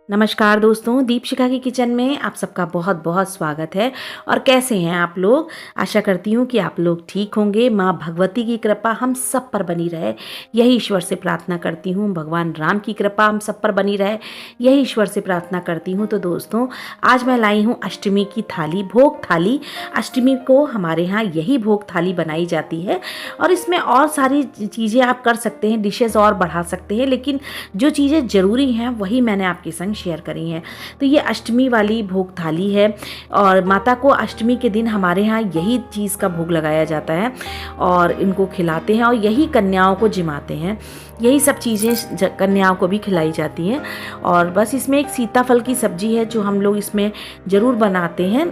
नमस्कार दोस्तों, दीपशिखा की किचन में आप सबका बहुत बहुत स्वागत है। और कैसे हैं आप लोग? आशा करती हूँ कि आप लोग ठीक होंगे। माँ भगवती की कृपा हम सब पर बनी रहे, यही ईश्वर से प्रार्थना करती हूँ। भगवान राम की कृपा हम सब पर बनी रहे, यही ईश्वर से प्रार्थना करती हूँ। तो दोस्तों, आज मैं लाई हूँ अष्टमी की थाली, भोग थाली। अष्टमी को हमारे यहाँ यही भोग थाली बनाई जाती है और इसमें और सारी चीज़ें आप कर सकते हैं, डिशेज़ और बढ़ा सकते हैं, लेकिन जो चीज़ें ज़रूरी हैं वही मैंने आपके संग शेयर करी हैं। तो ये अष्टमी वाली भोग थाली है और माता को अष्टमी के दिन हमारे यहाँ यही चीज़ का भोग लगाया जाता है और इनको खिलाते हैं और यही कन्याओं को जिमाते हैं। यही सब चीज़ें कन्याओं को भी खिलाई जाती हैं। और बस इसमें एक सीताफल की सब्जी है जो हम लोग इसमें ज़रूर बनाते हैं।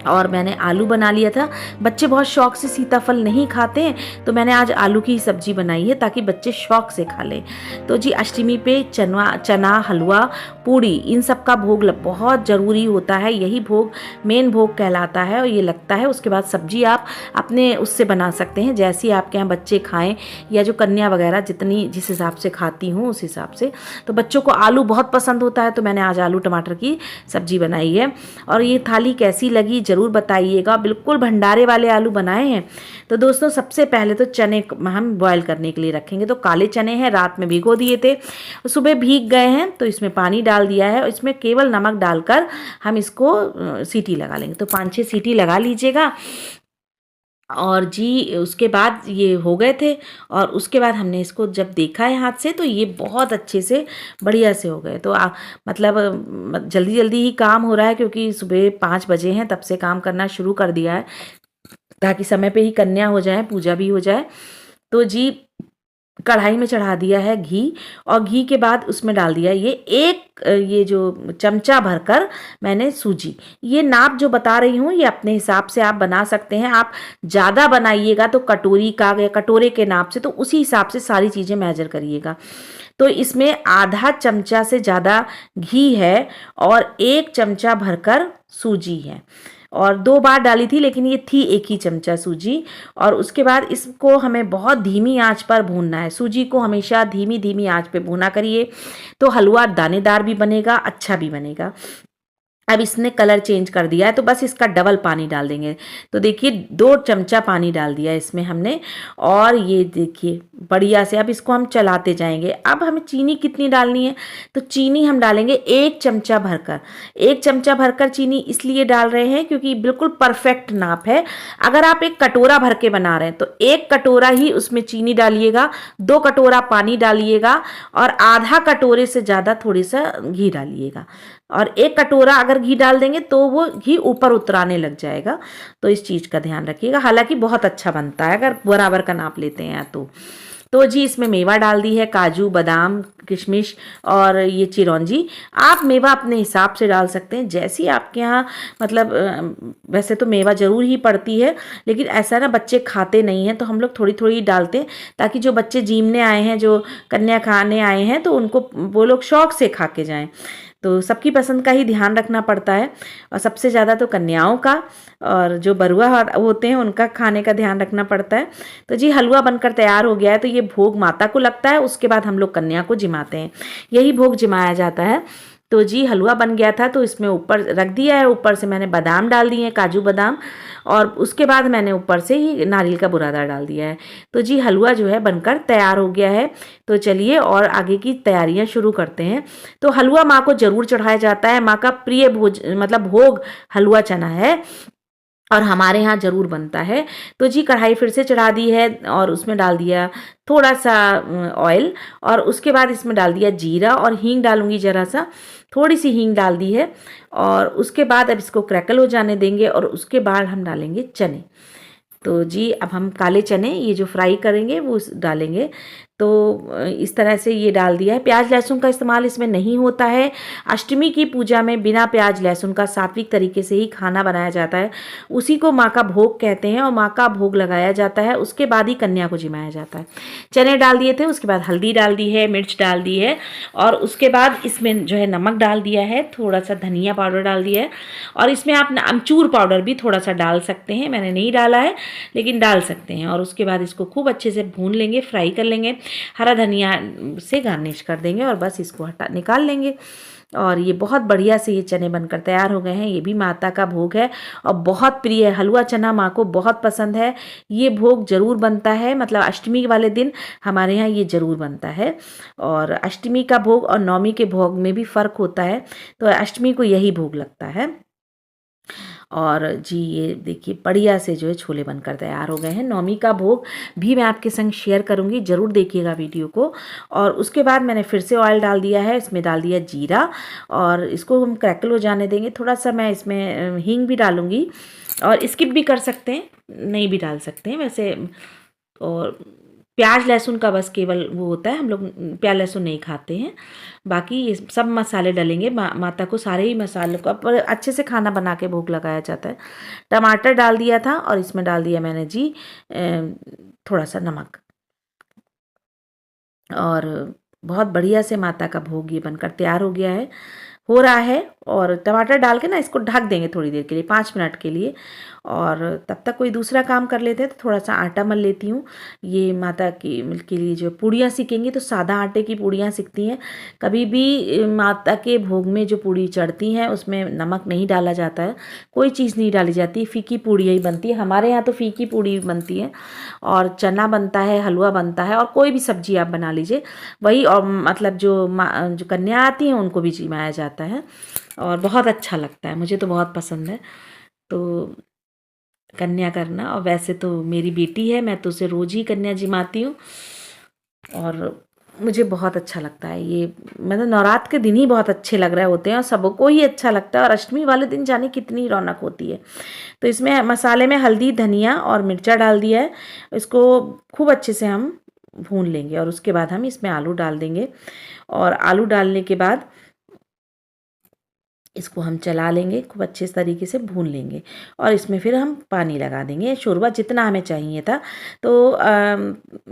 और मैंने आलू बना लिया था। बच्चे बहुत शौक से सीताफल नहीं खाते हैं, तो मैंने आज आलू की सब्जी बनाई है ताकि बच्चे शौक से खा लें। तो जी, अष्टमी पे चना हलवा पूड़ी इन सब का भोग बहुत ज़रूरी होता है। यही भोग मेन भोग कहलाता है और ये लगता है। उसके बाद सब्जी आप अपने उससे बना सकते हैं, जैसी आपके यहाँ बच्चे खाएं या जो कन्या वगैरह जितनी जिस हिसाब से खाती हूँ उस हिसाब से। तो बच्चों को आलू बहुत पसंद होता है, तो मैंने आज आलू टमाटर की सब्जी बनाई है। और ये थाली कैसी लगी ज़रूर बताइएगा। बिल्कुल भंडारे वाले आलू बनाए हैं। तो दोस्तों, सबसे पहले तो चने हम बॉयल करने के लिए रखेंगे। तो काले चने हैं, रात में भिगो दिए थे, सुबह भीग गए हैं, तो इसमें पानी डाल दिया है और इसमें केवल नमक डालकर हम इसको सीटी लगा लेंगे। तो 5-6 सीटी लगा लीजिएगा। और जी, उसके बाद ये हो गए थे और उसके बाद हमने इसको जब देखा है हाथ से, तो ये बहुत अच्छे से बढ़िया से हो गए। तो मतलब जल्दी जल्दी ही काम हो रहा है, क्योंकि सुबह 5 बजे हैं, तब से काम करना शुरू कर दिया है ताकि समय पे ही कन्या हो जाए, पूजा भी हो जाए। तो जी, कढ़ाई में चढ़ा दिया है घी और घी के बाद उसमें डाल दिया ये जो चमचा भरकर मैंने सूजी। ये नाप जो बता रही हूँ ये अपने हिसाब से आप बना सकते हैं। आप ज़्यादा बनाइएगा तो कटोरी का या कटोरे के नाप से, तो उसी हिसाब से सारी चीज़ें मेजर करिएगा। तो इसमें आधा चमचा से ज़्यादा घी है और 1 चमचा भरकर सूजी है। और 2 बार डाली थी, लेकिन ये थी 1 ही चमचा सूजी। और उसके बाद इसको हमें बहुत धीमी आंच पर भूनना है। सूजी को हमेशा धीमी धीमी आंच पे भूना करिए, तो हलवा दानेदार भी बनेगा, अच्छा भी बनेगा। अब इसने कलर चेंज कर दिया है, तो बस इसका डबल पानी डाल देंगे। तो देखिए, 2 चमचा पानी डाल दिया इसमें हमने। और ये देखिए बढ़िया से अब इसको हम चलाते जाएंगे। अब हमें चीनी कितनी डालनी है? तो चीनी हम डालेंगे 1 चमचा भरकर। 1 चमचा भरकर चीनी इसलिए डाल रहे हैं क्योंकि बिल्कुल परफेक्ट नाप है। अगर आप 1 कटोरा भर के बना रहे हैं तो 1 कटोरा ही उसमें चीनी डालिएगा, 2 कटोरा पानी डालिएगा और आधा कटोरे से ज़्यादा थोड़ी सा घी डालिएगा। और 1 कटोरा अगर घी डाल देंगे तो वो घी ऊपर उतराने लग जाएगा। तो इस चीज़ का ध्यान रखिएगा। हालांकि बहुत अच्छा बनता है अगर बराबर का नाप लेते हैं तो जी, इसमें मेवा डाल दी है, काजू बादाम किशमिश और ये चिरौंजी। आप मेवा अपने हिसाब से डाल सकते हैं, जैसी आपके यहाँ मतलब वैसे तो मेवा ज़रूर ही पड़ती है, लेकिन ऐसा ना बच्चे खाते नहीं हैं तो हम लोग थोड़ी थोड़ी डालते हैं, ताकि जो बच्चे जीमने आए हैं, जो कन्या खाने आए हैं, तो उनको वो लोग शौक से खा के जाएँ। तो सबकी पसंद का ही ध्यान रखना पड़ता है, और सबसे ज़्यादा तो कन्याओं का और जो बरुआ होते हैं उनका खाने का ध्यान रखना पड़ता है। तो जी, हलवा बनकर तैयार हो गया है। तो ये भोग माता को लगता है, उसके बाद हम लोग कन्या को जिमाते हैं। यही भोग जिमाया जाता है। तो जी, हलवा बन गया था, तो इसमें ऊपर रख दिया है। ऊपर से मैंने बादाम डाल दिए हैं, काजू बादाम, और उसके बाद मैंने ऊपर से ही नारियल का बुरादा डाल दिया है। तो जी, हलवा जो है बनकर तैयार हो गया है। तो चलिए और आगे की तैयारियां शुरू करते हैं। तो हलवा माँ को जरूर चढ़ाया जाता है। माँ का प्रिय मतलब भोग हलवा चना है और हमारे यहाँ ज़रूर बनता है। तो जी, कढ़ाई फिर से चढ़ा दी है और उसमें डाल दिया थोड़ा सा ऑयल, और उसके बाद इसमें डाल दिया जीरा और हींग डालूंगी, ज़रा सा थोड़ी सी हींग डाल दी है। और उसके बाद अब इसको क्रैकल हो जाने देंगे और उसके बाद हम डालेंगे चने। तो जी, अब हम काले चने ये जो फ्राई करेंगे वो डालेंगे। तो इस तरह से ये डाल दिया है। प्याज लहसुन का इस्तेमाल इसमें नहीं होता है। अष्टमी की पूजा में बिना प्याज लहसुन का सात्विक तरीके से ही खाना बनाया जाता है। उसी को माँ का भोग कहते हैं और माँ का भोग लगाया जाता है। उसके बाद ही कन्या को जिमाया जाता है। चने डाल दिए थे, उसके बाद हल्दी डाल दी है, मिर्च डाल दी है, और उसके बाद इसमें जो है नमक डाल दिया है, थोड़ा सा धनिया पाउडर डाल दिया है, और इसमें आप अमचूर पाउडर भी थोड़ा सा डाल सकते हैं। मैंने नहीं डाला है, लेकिन डाल सकते हैं। और उसके बाद इसको खूब अच्छे से भून लेंगे, फ्राई कर लेंगे। हरा धनिया से गार्निश कर देंगे और बस इसको निकाल लेंगे। और ये बहुत बढ़िया से ये चने बनकर तैयार हो गए हैं। ये भी माता का भोग है और बहुत प्रिय है। हलवा चना माँ को बहुत पसंद है। ये भोग जरूर बनता है, मतलब अष्टमी वाले दिन हमारे यहाँ ये जरूर बनता है। और अष्टमी का भोग और नवमी के भोग में भी फ़र्क होता है, तो अष्टमी को यही भोग लगता है। और जी ये देखिए बढ़िया से जो है छोले बनकर तैयार हो गए हैं। नवमी का भोग भी मैं आपके संग शेयर करूंगी, ज़रूर देखिएगा वीडियो को। और उसके बाद मैंने फिर से ऑयल डाल दिया है, इसमें डाल दिया जीरा और इसको हम क्रैकल हो जाने देंगे। थोड़ा सा मैं इसमें हींग भी डालूंगी और स्किप भी कर सकते हैं, नहीं भी डाल सकते हैं वैसे। और प्याज लहसुन का बस केवल वो होता है, हम लोग प्याज लहसुन नहीं खाते हैं। बाकी ये सब मसाले डलेंगे। माता को सारे ही मसालों का पर अच्छे से खाना बना के भोग लगाया जाता है। टमाटर डाल दिया था और इसमें डाल दिया मैंने जी थोड़ा सा नमक। और बहुत बढ़िया से माता का भोग ये बनकर तैयार हो गया है, हो रहा है। और टमाटर डाल के ना इसको ढक देंगे थोड़ी देर के लिए, 5 मिनट के लिए। और तब तक कोई दूसरा काम कर लेते हैं, तो थोड़ा सा आटा मल लेती हूँ। ये माता की के लिए जो पूड़ियाँ सिकेंगी तो सादा आटे की पूड़ियाँ सिकती हैं। कभी भी माता के भोग में जो पूड़ी चढ़ती हैं उसमें नमक नहीं डाला जाता है, कोई चीज़ नहीं डाली जाती, फीकी पूड़ियाँ ही बनती है। हमारे यहाँ तो फीकी पूड़ी बनती है और चना बनता है, हलवा बनता है और कोई भी सब्जी आप बना लीजिए वही। और मतलब जो कन्या आती हैं उनको भी जिमाया जाता है और बहुत अच्छा लगता है, मुझे तो बहुत पसंद है। तो कन्या करना, और वैसे तो मेरी बेटी है, मैं तो उसे रोज़ ही कन्या जिमाती हूँ और मुझे बहुत अच्छा लगता है। ये मतलब नवरात्र के दिन ही बहुत अच्छे लग रहे होते हैं और सबको ही अच्छा लगता है। और अष्टमी वाले दिन जाने कितनी रौनक होती है। तो इसमें मसाले में हल्दी धनिया और मिर्चा डाल दिया है, इसको खूब अच्छे से हम भून लेंगे। और उसके बाद हम इसमें आलू डाल देंगे और आलू डालने के बाद इसको हम चला लेंगे, खूब अच्छे तरीके से भून लेंगे। और इसमें फिर हम पानी लगा देंगे, शोरबा जितना हमें चाहिए था। तो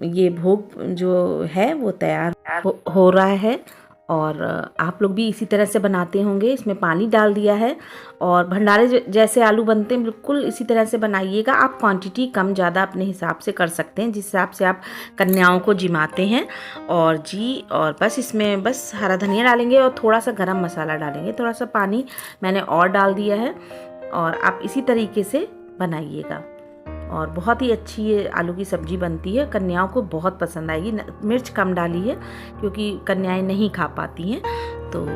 ये भोग जो है वो तैयार हो रहा है। और आप लोग भी इसी तरह से बनाते होंगे। इसमें पानी डाल दिया है और भंडारे जैसे आलू बनते हैं बिल्कुल इसी तरह से बनाइएगा। आप क्वांटिटी कम ज़्यादा अपने हिसाब से कर सकते हैं, जिस हिसाब से आप कन्याओं को जिमाते हैं। और जी और बस इसमें बस हरा धनिया डालेंगे और थोड़ा सा गरम मसाला डालेंगे, थोड़ा सा पानी मैंने और डाल दिया है। और आप इसी तरीके से बनाइएगा और बहुत ही अच्छी ये आलू की सब्ज़ी बनती है। कन्याओं को बहुत पसंद आएगी। मिर्च कम डाली है क्योंकि कन्याएं नहीं खा पाती हैं। तो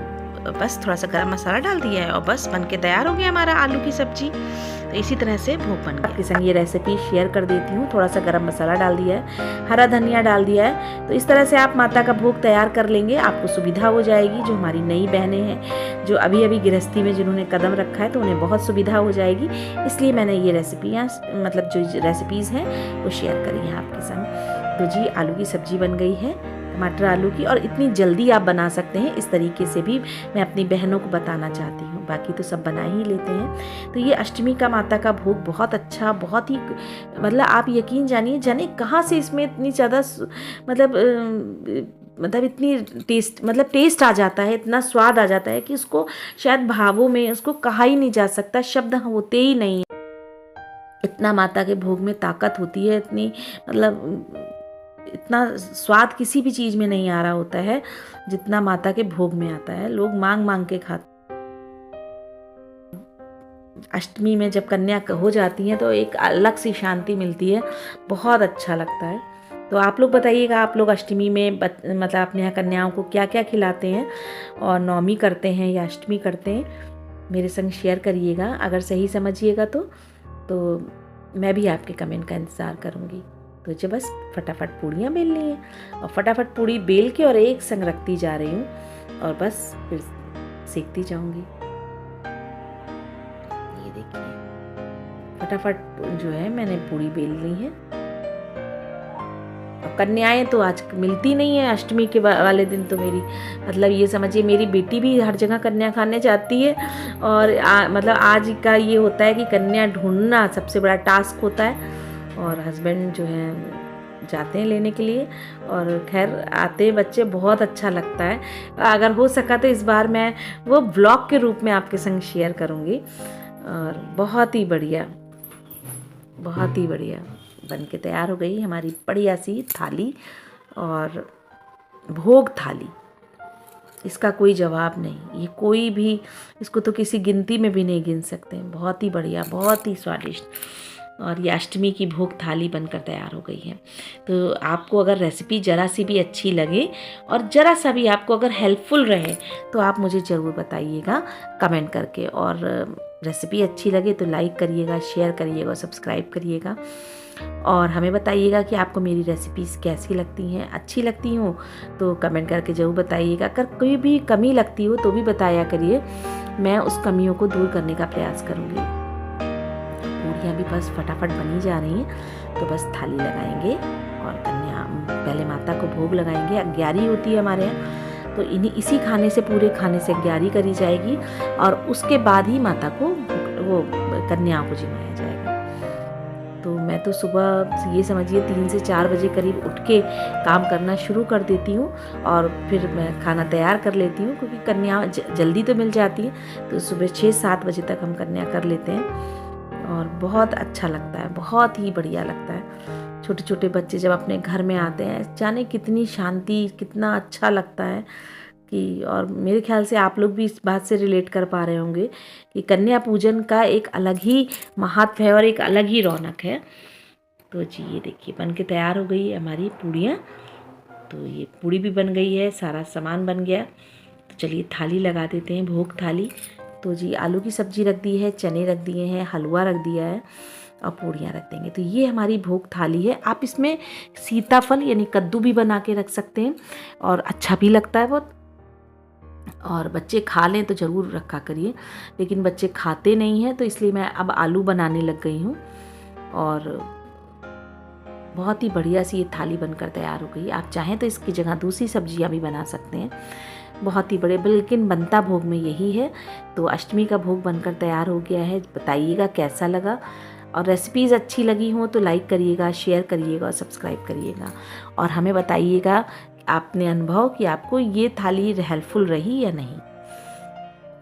बस थोड़ा सा गरम मसाला डाल दिया है और बस बन के तैयार हो गया हमारा आलू की सब्ज़ी। तो इसी तरह से भोग बन गया। आपके संग ये रेसिपी शेयर कर देती हूँ। थोड़ा सा गरम मसाला डाल दिया है, हरा धनिया डाल दिया है। तो इस तरह से आप माता का भोग तैयार कर लेंगे, आपको सुविधा हो जाएगी। जो हमारी नई बहनें हैं, जो अभी अभी गृहस्थी में जिन्होंने कदम रखा है, तो उन्हें बहुत सुविधा हो जाएगी। इसलिए मैंने ये रेसिपियाँ मतलब जो रेसिपीज़ हैं वो शेयर करी हैं आपके संग। तो जी आलू की सब्ज़ी बन गई है, टमाटर आलू की, और इतनी जल्दी आप बना सकते हैं। इस तरीके से भी मैं अपनी बहनों को बताना चाहती हूँ, बाकी तो सब बना ही लेते हैं। तो ये अष्टमी का माता का भोग बहुत अच्छा, बहुत ही मतलब आप यकीन जानिए जाने कहाँ से इसमें इतनी ज़्यादा मतलब इतनी टेस्ट आ जाता है, इतना स्वाद आ जाता है कि उसको शायद भावों में उसको कहा ही नहीं जा सकता, शब्द होते ही नहीं। इतना माता के भोग में ताकत होती है, इतनी मतलब इतना स्वाद किसी भी चीज़ में नहीं आ रहा होता है जितना माता के भोग में आता है। लोग मांग मांग के खाते। अष्टमी में जब कन्या हो जाती हैं तो एक अलग सी शांति मिलती है, बहुत अच्छा लगता है। तो आप लोग बताइएगा, आप लोग अष्टमी में मतलब अपने यहाँ कन्याओं को क्या क्या खिलाते हैं, और नवमी करते हैं या अष्टमी करते हैं, मेरे संग शेयर करिएगा। अगर सही समझिएगा तो मैं भी आपके कमेंट का इंतज़ार करूँगी। तो जो बस फटाफट पूड़ियाँ बेलनी है और फटाफट पूड़ी बेल के और एक संग रखती जा रही हूँ और बस फिर सेकती जाऊँगी। ये देखिए फटाफट जो है मैंने पूड़ी बेल ली है। और कन्याएं तो आज मिलती नहीं है अष्टमी के वाले दिन। तो मेरी मतलब ये समझिए मेरी बेटी भी हर जगह कन्या खाने जाती है। और मतलब आज का ये होता है कि कन्या ढूंढना सबसे बड़ा टास्क होता है। और हस्बैंड जो हैं जाते हैं लेने के लिए, और खैर आते बच्चे बहुत अच्छा लगता है। अगर हो सका तो इस बार मैं वो व्लॉग के रूप में आपके संग शेयर करूँगी। और बहुत ही बढ़िया बन के तैयार हो गई हमारी बढ़िया सी थाली। और भोग थाली, इसका कोई जवाब नहीं। ये कोई भी इसको तो किसी गिनती में भी नहीं गिन सकते। बहुत ही बढ़िया, बहुत ही स्वादिष्ट। और ये अष्टमी की भोग थाली बनकर तैयार हो गई है। तो आपको अगर रेसिपी ज़रा सी भी अच्छी लगे और ज़रा सा भी आपको अगर हेल्पफुल रहे तो आप मुझे ज़रूर बताइएगा कमेंट करके। और रेसिपी अच्छी लगे तो लाइक करिएगा, शेयर करिएगा, सब्सक्राइब करिएगा। और हमें बताइएगा कि आपको मेरी रेसिपीज़ कैसी लगती हैं, अच्छी लगती हों तो कमेंट करके ज़रूर बताइएगा। अगर कोई भी कमी लगती हो तो भी बताया करिए, मैं उस कमियों को दूर करने का प्रयास करूँगी। पूड़ियाँ भी बस फटाफट बनी जा रही हैं, तो बस थाली लगाएंगे और कन्या पहले माता को भोग लगाएंगे। अग्यारी होती है हमारे यहाँ, तो इसी खाने से, पूरे खाने से अग्यारी करी जाएगी और उसके बाद ही माता को वो कन्याओं को जिमाया जाएगा। तो मैं तो सुबह ये समझिए 3 से 4 बजे करीब उठ के काम करना शुरू कर देती हूँ और फिर मैं खाना तैयार कर लेती हूँ, क्योंकि कन्या जल्दी तो मिल जाती है। तो सुबह 6-7 बजे तक हम कन्या कर लेते हैं और बहुत अच्छा लगता है, बहुत ही बढ़िया लगता है। छोटे छोटे बच्चे जब अपने घर में आते हैं, जाने कितनी शांति, कितना अच्छा लगता है कि। और मेरे ख्याल से आप लोग भी इस बात से रिलेट कर पा रहे होंगे कि कन्या पूजन का एक अलग ही महत्व है और एक अलग ही रौनक है। तो जी ये देखिए बन के तैयार हो गई है हमारी पूड़ियाँ। तो ये पूड़ी भी बन गई है, सारा सामान बन गया। तो चलिए थाली लगा देते हैं, भोग थाली। तो जी आलू की सब्ज़ी रख दी है, चने रख दिए हैं, हलवा रख दिया है और पूड़ियाँ रख देंगे। तो ये हमारी भोग थाली है। आप इसमें सीताफल यानी कद्दू भी बना के रख सकते हैं और अच्छा भी लगता है बहुत। और बच्चे खा लें तो ज़रूर रखा करिए, लेकिन बच्चे खाते नहीं हैं तो इसलिए मैं अब आलू बनाने लग गई हूँ। और बहुत ही बढ़िया सी ये थाली बनकर तैयार हो गई। आप चाहें तो इसकी जगह दूसरी सब्जियाँ भी बना सकते हैं, बहुत ही बड़े, लेकिन बनता भोग में यही है। तो अष्टमी का भोग बनकर तैयार हो गया है। बताइएगा कैसा लगा, और रेसिपीज़ अच्छी लगी हों तो लाइक करिएगा, शेयर करिएगा और सब्सक्राइब करिएगा। और हमें बताइएगा आपने अनुभव कि आपको ये थाली हेल्पफुल रही या नहीं।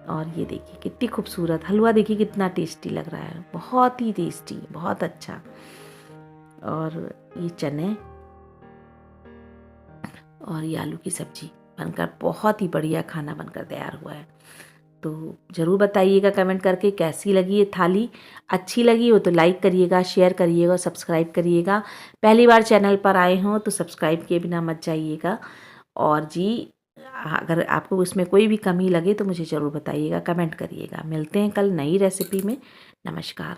और ये देखिए कितनी खूबसूरत हलवा, देखिए कितना टेस्टी लग रहा है, बहुत ही टेस्टी, बहुत अच्छा। और ये चने और ये आलू की सब्जी बनकर बहुत ही बढ़िया खाना बनकर तैयार हुआ है। तो ज़रूर बताइएगा कमेंट करके कैसी लगी ये थाली। अच्छी लगी हो तो लाइक करिएगा, शेयर करिएगा, सब्सक्राइब करिएगा। पहली बार चैनल पर आए हों तो सब्सक्राइब किए बिना मत जाइएगा। और जी अगर आपको इसमें कोई भी कमी लगे तो मुझे ज़रूर बताइएगा, कमेंट करिएगा। मिलते हैं कल नई रेसिपी में। नमस्कार।